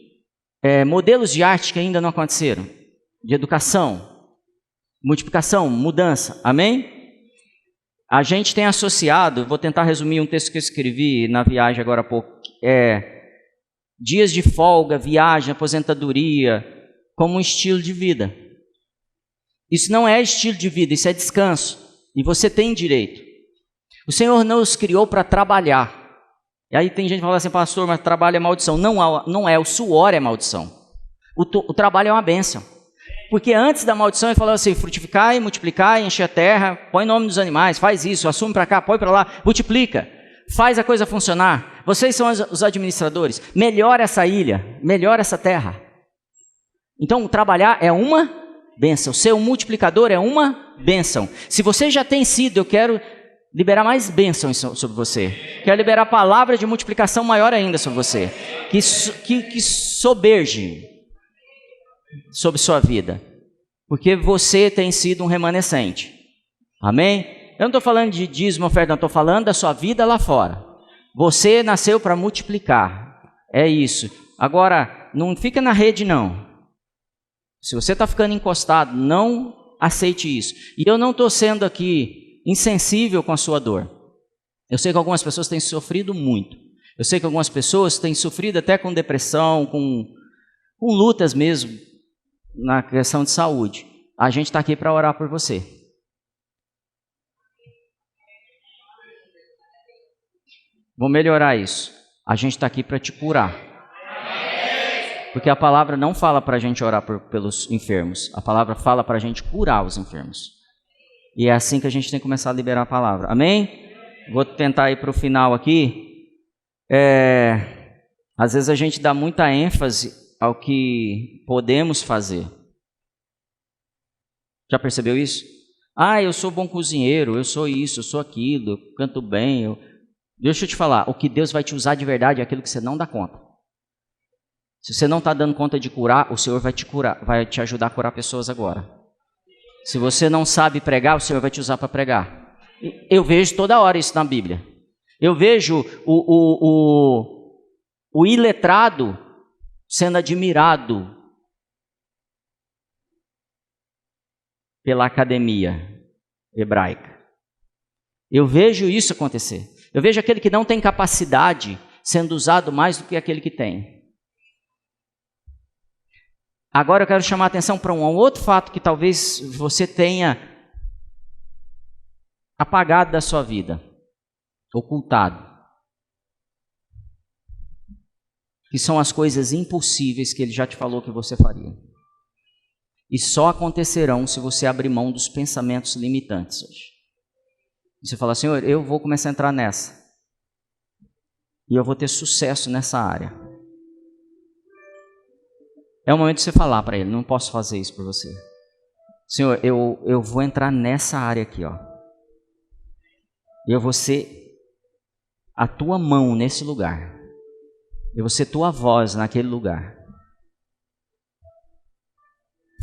modelos de arte que ainda não aconteceram, de educação, multiplicação, mudança, amém? A gente tem associado, vou tentar resumir um texto que eu escrevi na viagem agora há pouco, dias de folga, viagem, aposentadoria, como um estilo de vida. Isso não é estilo de vida, isso é descanso, e você tem direito. O Senhor não nos criou para trabalhar. E aí tem gente que fala assim, pastor, mas trabalho é maldição. Não é, o suor é maldição. O trabalho é uma bênção. Porque antes da maldição ele falou assim, frutificai, multiplicai, enche a terra, põe nome dos animais, faz isso, assume para cá, põe para lá, multiplica, faz a coisa funcionar. Vocês são os administradores, melhora essa ilha, melhora essa terra. Então trabalhar é uma bênção, ser um multiplicador é uma bênção. Se você já tem sido, eu quero liberar mais bênçãos sobre você. Quero liberar palavra de multiplicação maior ainda sobre você. Que soberge sobre sua vida. Porque você tem sido um remanescente. Amém? Eu não estou falando de dízimo, oferta, não estou falando da sua vida lá fora. Você nasceu para multiplicar. É isso. Agora, não fica na rede não. Se você está ficando encostado, não aceite isso. E eu não estou sendo aqui insensível com a sua dor. Eu sei que algumas pessoas têm sofrido muito. Eu sei que algumas pessoas têm sofrido até com depressão, com lutas mesmo, na questão de saúde. A gente está aqui para orar por você. Vou melhorar isso. A gente está aqui para te curar. Porque a palavra não fala para a gente orar pelos enfermos. A palavra fala para a gente curar os enfermos. E é assim que a gente tem que começar a liberar a palavra. Amém? Vou tentar ir para o final aqui. Às vezes a gente dá muita ênfase ao que podemos fazer. Já percebeu isso? Eu sou bom cozinheiro, eu sou isso, eu sou aquilo, eu canto bem. Deixa eu te falar, o que Deus vai te usar de verdade é aquilo que você não dá conta. Se você não está dando conta de curar, o Senhor vai te curar, vai te ajudar a curar pessoas agora. Se você não sabe pregar, o Senhor vai te usar para pregar. Eu vejo toda hora isso na Bíblia. Eu vejo o iletrado sendo admirado pela academia hebraica. Eu vejo isso acontecer. Eu vejo aquele que não tem capacidade sendo usado mais do que aquele que tem. Agora eu quero chamar a atenção para um outro fato que talvez você tenha apagado da sua vida, ocultado. Que são as coisas impossíveis que ele já te falou que você faria. E só acontecerão se você abrir mão dos pensamentos limitantes hoje. E você fala, Senhor, eu vou começar a entrar nessa. E eu vou ter sucesso nessa área. É o momento de você falar para ele, não posso fazer isso por você. Senhor, eu vou entrar nessa área aqui, ó. E eu vou ser a tua mão nesse lugar. Eu vou ser tua voz naquele lugar.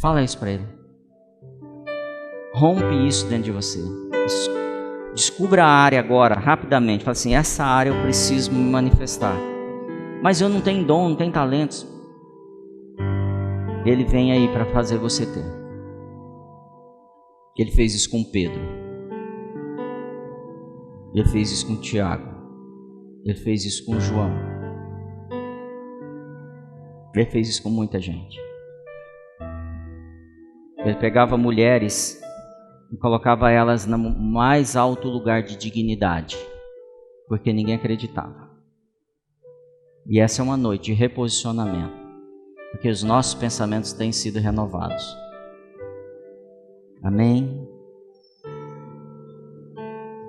Fala isso para ele. Rompe isso dentro de você. Descubra a área agora, rapidamente. Fala assim, essa área eu preciso me manifestar. Mas eu não tenho dom, não tenho talentos. Ele vem aí para fazer você ter. Ele fez isso com Pedro. Ele fez isso com Tiago. Ele fez isso com João. Ele fez isso com muita gente. Ele pegava mulheres e colocava elas no mais alto lugar de dignidade, porque ninguém acreditava. E essa é uma noite de reposicionamento, porque os nossos pensamentos têm sido renovados. Amém?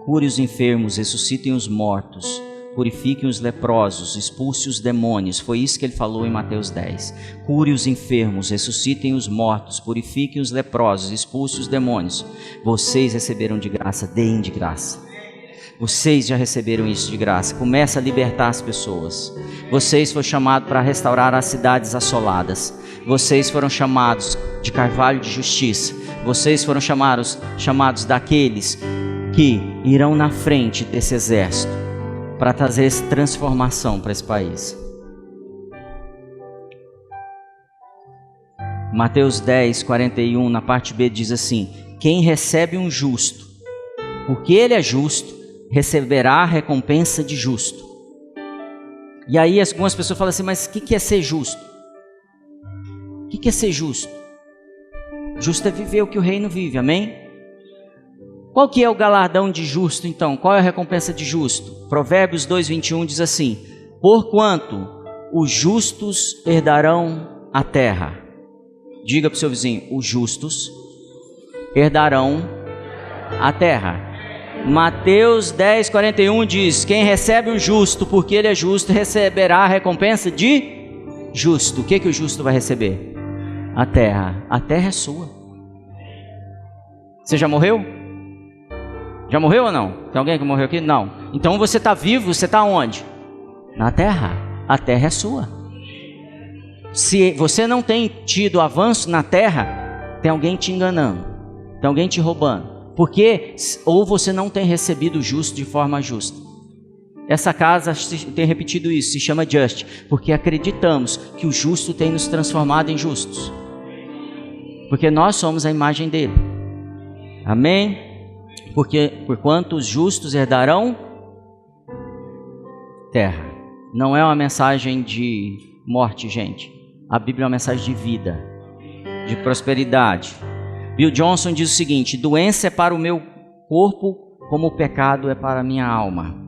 Cure os enfermos, ressuscitem os mortos, purifiquem os leprosos, expulse os demônios. Foi isso que ele falou em Mateus 10. Cure os enfermos, ressuscitem os mortos, purifiquem os leprosos, expulse os demônios. Vocês receberam de graça, deem de graça. Vocês já receberam isso de graça. Começa a libertar as pessoas. Vocês foram chamados para restaurar as cidades assoladas. Vocês foram chamados de carvalho de justiça. Vocês foram chamados daqueles que irão na frente desse exército para trazer essa transformação para esse país. Mateus 10, 41, na parte B diz assim: quem recebe um justo, porque ele é justo, receberá a recompensa de justo. E aí algumas pessoas falam assim, mas o que é ser justo? O que é ser justo? Justo é viver o que o reino vive, amém? Qual que é o galardão de justo então? Qual é a recompensa de justo? Provérbios 2:21 diz assim: porquanto os justos herdarão a terra Diga para o seu vizinho: os justos herdarão a terra. Mateus 10:41 diz: quem recebe o justo, porque ele é justo, receberá a recompensa de justo. O que o justo vai receber? A terra. A terra é sua. Você já morreu? Já morreu ou não? Tem alguém que morreu aqui? Não. Então você está vivo, você está onde? Na terra. A terra é sua. Se você não tem tido avanço na terra, tem alguém te enganando, tem alguém te roubando. Porque ou você não tem recebido o justo de forma justa. Essa casa tem repetido isso, se chama Just, porque acreditamos que o justo tem nos transformado em justos. Porque nós somos a imagem dele. Amém? Porque porquanto os justos herdarão terra. Não é uma mensagem de morte, gente. A Bíblia é uma mensagem de vida, de prosperidade. Bill Johnson diz o seguinte: doença é para o meu corpo como o pecado é para a minha alma.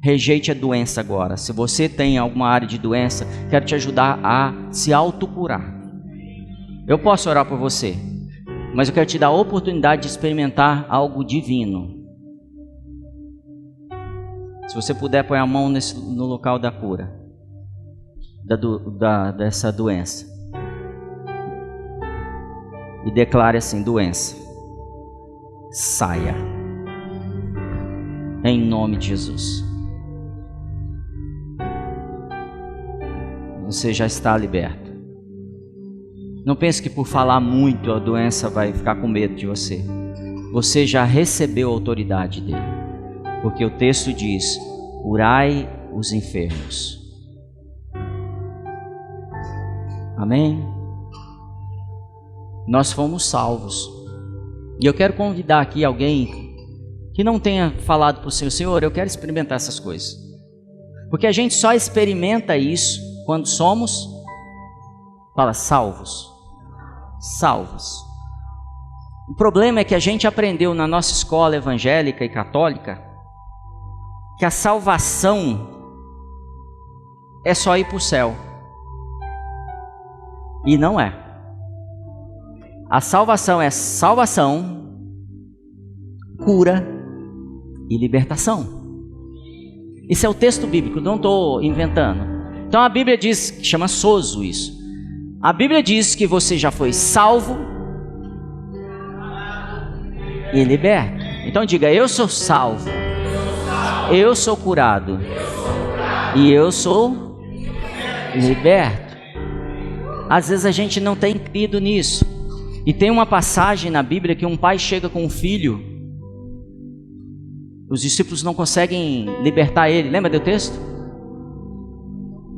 Rejeite a doença agora. Se você tem alguma área de doença, quero te ajudar a se autocurar. Eu posso orar por você, mas eu quero te dar a oportunidade de experimentar algo divino. Se você puder, põe a mão no local da cura, dessa doença. E declare assim: doença, saia. Em nome de Jesus. Você já está liberto. Não pense que por falar muito a doença vai ficar com medo de você. Você já recebeu a autoridade dele. Porque o texto diz: curai os enfermos. Amém? Nós fomos salvos. E eu quero convidar aqui alguém que não tenha falado para o Senhor: Senhor, eu quero experimentar essas coisas. Porque a gente só experimenta isso quando somos, fala, salvos. Salvos. O problema é que a gente aprendeu na nossa escola evangélica e católica que a salvação é só ir para o céu. E não é. A salvação é salvação, cura e libertação. Isso é o texto bíblico, não estou inventando. Então a Bíblia diz, que chama sozo isso. A Bíblia diz que você já foi salvo e liberto. Então diga: eu sou salvo, eu sou curado e eu sou liberto. Às vezes a gente não tem crido nisso. E tem uma passagem na Bíblia que um pai chega com um filho, os discípulos não conseguem libertar ele. Lembra do texto?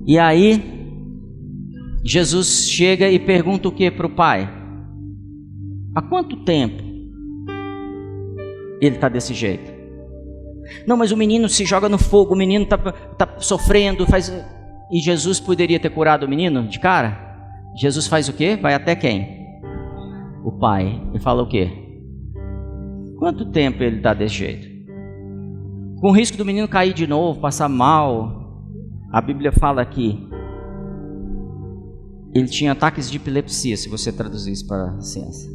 E aí Jesus chega e pergunta o que para o pai? Há quanto tempo ele está desse jeito? Não, mas o menino se joga no fogo, o menino está sofrendo, E Jesus poderia ter curado o menino de cara? Jesus faz o quê? Vai até quem? O pai. E fala o quê? Quanto tempo ele está desse jeito? Com o risco do menino cair de novo, passar mal. A Bíblia fala aqui, ele tinha ataques de epilepsia, se você traduzir isso para a ciência.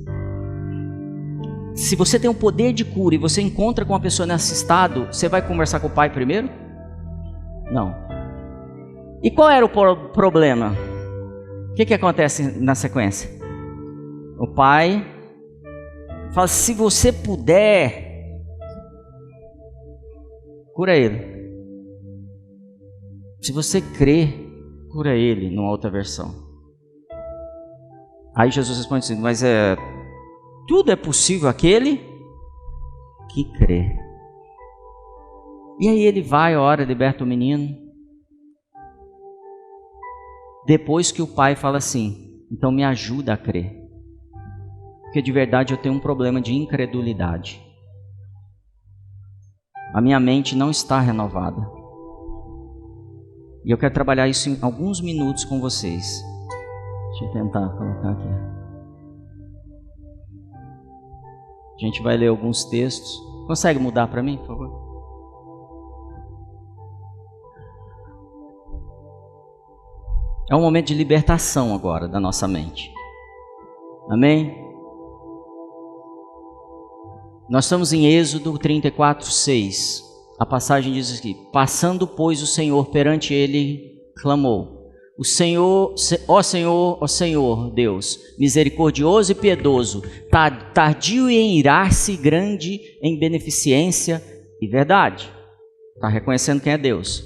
Se você tem um poder de cura e você encontra com uma pessoa nesse estado, você vai conversar com o pai primeiro? Não. E qual era o problema? O que acontece na sequência? O pai fala: se você puder, cura ele. Se você crer, cura ele, numa outra versão. Aí Jesus responde assim: mas tudo é possível aquele que crê. E aí ele vai, ora, liberta o menino. Depois que o pai fala assim: então me ajuda a crer. Porque de verdade eu tenho um problema de incredulidade. A minha mente não está renovada. E eu quero trabalhar isso em alguns minutos com vocês. Deixa eu tentar colocar aqui. A gente vai ler alguns textos. Consegue mudar para mim, por favor? É um momento de libertação agora da nossa mente. Amém? Nós estamos em Êxodo 34:6. A passagem diz aqui: passando, pois, o Senhor perante ele, clamou: o Senhor, ó Senhor, ó Senhor, Deus, misericordioso e piedoso, tardio em irar-se, grande em beneficência e verdade. Está reconhecendo quem é Deus.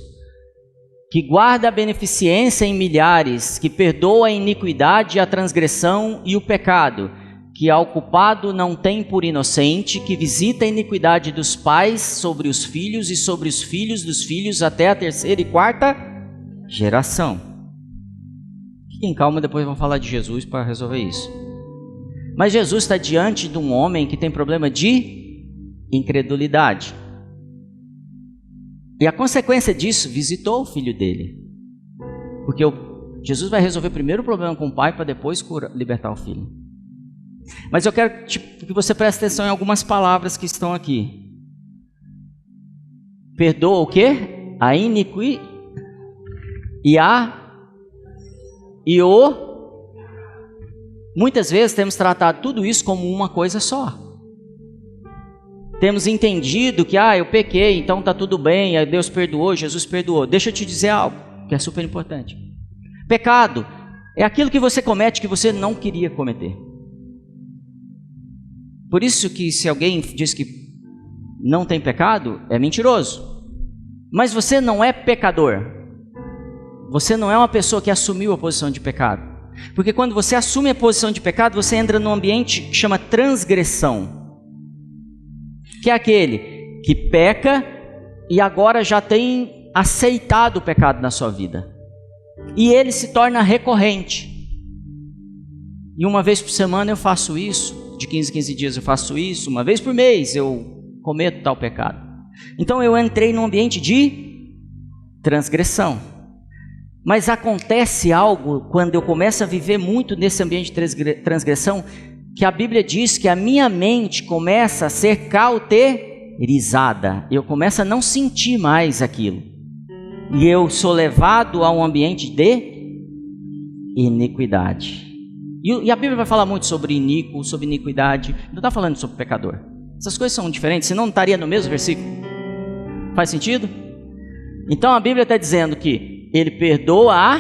Que guarda a beneficência em milhares, que perdoa a iniquidade, a transgressão e o pecado, que ao culpado não tem por inocente, que visita a iniquidade dos pais sobre os filhos e sobre os filhos dos filhos até a terceira e quarta geração. Fiquem calma, depois vamos falar de Jesus para resolver isso. Mas Jesus está diante de um homem que tem problema de incredulidade. E a consequência disso, visitou o filho dele. Porque Jesus vai resolver primeiro o problema com o pai para depois libertar o filho. Mas eu quero que você preste atenção em algumas palavras que estão aqui. Perdoa o quê? A iniquidade e o... Muitas vezes temos tratado tudo isso como uma coisa só. Temos entendido que, eu pequei, então está tudo bem, Deus perdoou, Jesus perdoou. Deixa eu te dizer algo que é super importante. Pecado é aquilo que você comete que você não queria cometer. Por isso que se alguém diz que não tem pecado, é mentiroso. Mas você não é pecador. Você não é uma pessoa que assumiu a posição de pecado. Porque quando você assume a posição de pecado, você entra num ambiente que chama transgressão. Que é aquele que peca e agora já tem aceitado o pecado na sua vida. E ele se torna recorrente. E uma vez por semana eu faço isso, de 15 em 15 dias eu faço isso, uma vez por mês eu cometo tal pecado. Então eu entrei num ambiente de transgressão. Mas acontece algo quando eu começo a viver muito nesse ambiente de transgressão, que a Bíblia diz que a minha mente começa a ser cauterizada. Eu começo a não sentir mais aquilo. E eu sou levado a um ambiente de iniquidade. E a Bíblia vai falar muito sobre iníquo, sobre iniquidade. Não está falando sobre pecador. Essas coisas são diferentes, senão não estaria no mesmo versículo. Faz sentido? Então a Bíblia está dizendo que ele perdoa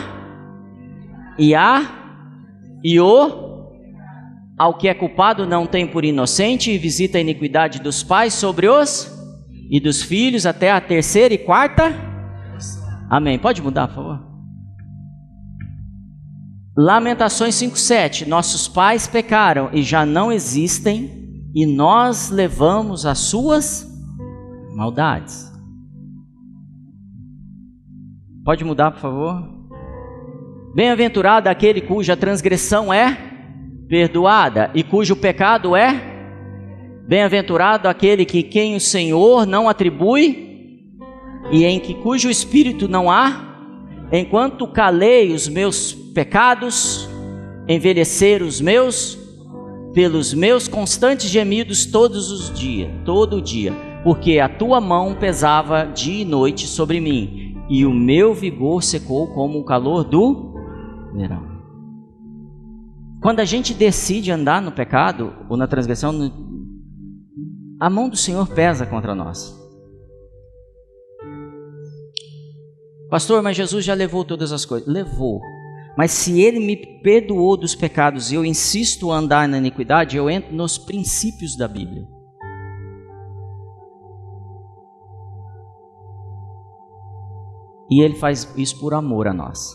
ao que é culpado não tem por inocente, e visita a iniquidade dos pais sobre os e dos filhos até a terceira e quarta. Amém. Pode mudar, por favor? Lamentações 5:7. Nossos pais pecaram e já não existem, e nós levamos as suas maldades. Pode mudar, por favor? Bem-aventurado aquele cuja transgressão é perdoada e cujo pecado é bem-aventurado aquele que quem o Senhor não atribui e em que cujo espírito não há, enquanto calei os meus pecados, envelhecer os meus pelos meus constantes gemidos todo dia, porque a tua mão pesava dia e noite sobre mim, e o meu vigor secou como o calor do verão. Quando a gente decide andar no pecado ou na transgressão, a mão do Senhor pesa contra nós. Pastor, mas Jesus já levou todas as coisas. Levou. Mas se Ele me perdoou dos pecados e eu insisto a andar na iniquidade, eu entro nos princípios da Bíblia. E Ele faz isso por amor a nós.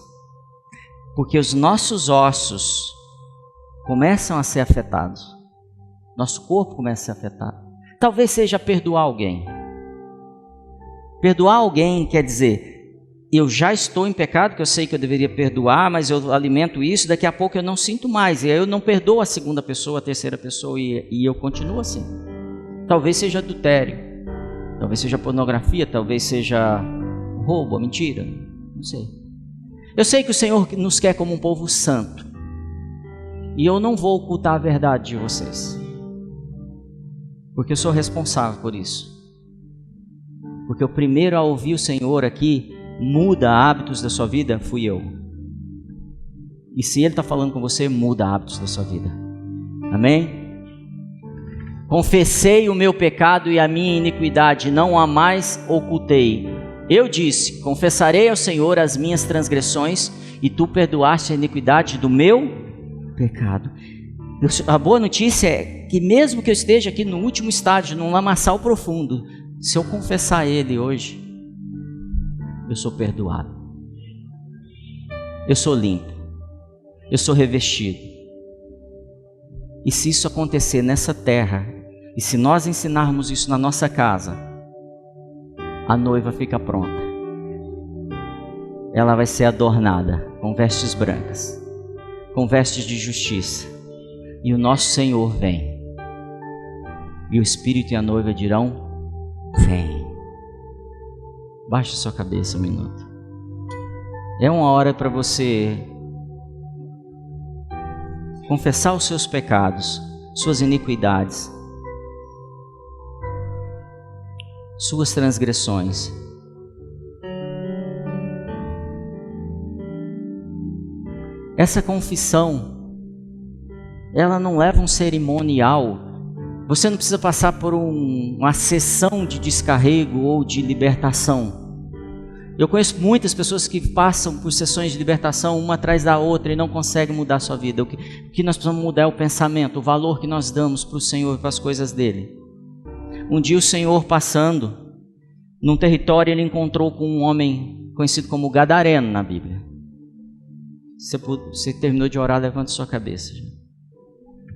Porque os nossos ossos começam a ser afetados. Nosso corpo começa a ser afetado. Talvez seja perdoar alguém. Perdoar alguém quer dizer, eu já estou em pecado, que eu sei que eu deveria perdoar, mas eu alimento isso, daqui a pouco eu não sinto mais, e aí eu não perdoo a segunda pessoa, a terceira pessoa, e eu continuo assim. Talvez seja adultério, talvez seja pornografia, talvez seja roubo, mentira, não sei. Eu sei que o Senhor nos quer como um povo santo, e eu não vou ocultar a verdade de vocês, porque eu sou responsável por isso. Porque o primeiro a ouvir o Senhor aqui, muda hábitos da sua vida, fui eu. E se Ele está falando com você, muda hábitos da sua vida. Amém? Confessei o meu pecado e a minha iniquidade, não a mais ocultei. Eu disse, confessarei ao Senhor as minhas transgressões, e tu perdoaste a iniquidade do meu pecado. A boa notícia é que mesmo que eu esteja aqui no último estágio, num lamaçal profundo, se eu confessar a Ele hoje, eu sou perdoado. Eu sou limpo. Eu sou revestido. E se isso acontecer nessa terra, e se nós ensinarmos isso na nossa casa, a noiva fica pronta. Ela vai ser adornada com vestes brancas, com vestes de justiça. E o nosso Senhor vem. E o Espírito e a noiva dirão, vem. Baixe sua cabeça um minuto. É uma hora para você confessar os seus pecados, suas iniquidades, suas transgressões. Essa confissão, ela não leva um cerimonial. Você não precisa passar por uma sessão de descarrego ou de libertação. Eu conheço muitas pessoas que passam por sessões de libertação uma atrás da outra e não conseguem mudar a sua vida. O que nós precisamos mudar é o pensamento, o valor que nós damos para o Senhor e para as coisas dele. Um dia o Senhor passando num território, ele encontrou com um homem conhecido como Gadareno na Bíblia. Você terminou de orar, levante sua cabeça.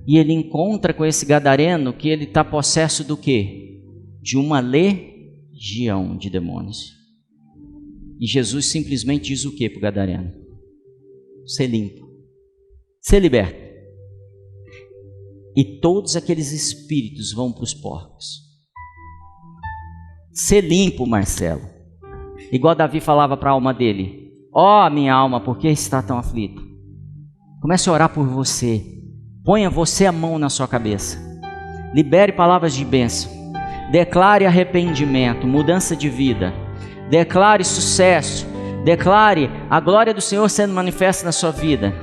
E ele encontra com esse Gadareno que ele está possesso do quê? De uma legião de demônios. E Jesus simplesmente diz o que para o Gadareno? Ser limpo, ser liberto. E todos aqueles espíritos vão para os porcos. Ser limpo, Marcelo. Igual Davi falava para a alma dele. Ó, minha alma, por que está tão aflita? Comece a orar por você. Ponha você a mão na sua cabeça. Libere palavras de bênção. Declare arrependimento, mudança de vida. Declare sucesso. Declare a glória do Senhor sendo manifesta na sua vida.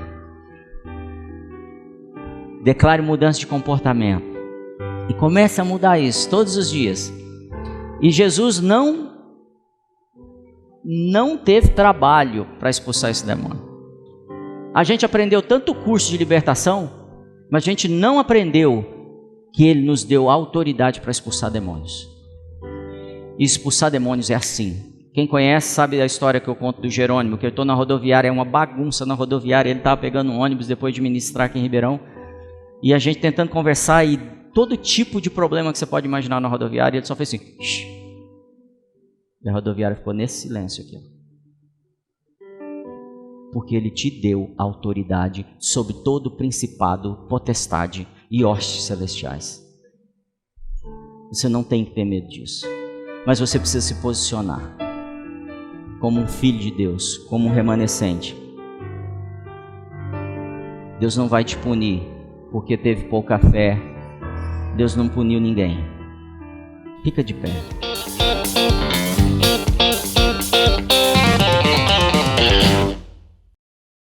Declare mudança de comportamento. E comece a mudar isso todos os dias. E Jesus não teve trabalho para expulsar esse demônio. A gente aprendeu tanto curso de libertação, mas a gente não aprendeu que Ele nos deu autoridade para expulsar demônios. E expulsar demônios é assim. Quem conhece sabe da história que eu conto do Jerônimo, que eu estou na rodoviária, é uma bagunça na rodoviária, ele estava pegando um ônibus depois de ministrar aqui em Ribeirão, e a gente tentando conversar, e todo tipo de problema que você pode imaginar na rodoviária, ele só fez assim, shh. E a rodoviária ficou nesse silêncio aqui. Porque Ele te deu autoridade sobre todo principado, potestade e hostes celestiais. Você não tem que ter medo disso. Mas você precisa se posicionar como um filho de Deus, como um remanescente. Deus não vai te punir porque teve pouca fé. Deus não puniu ninguém. Fica de pé.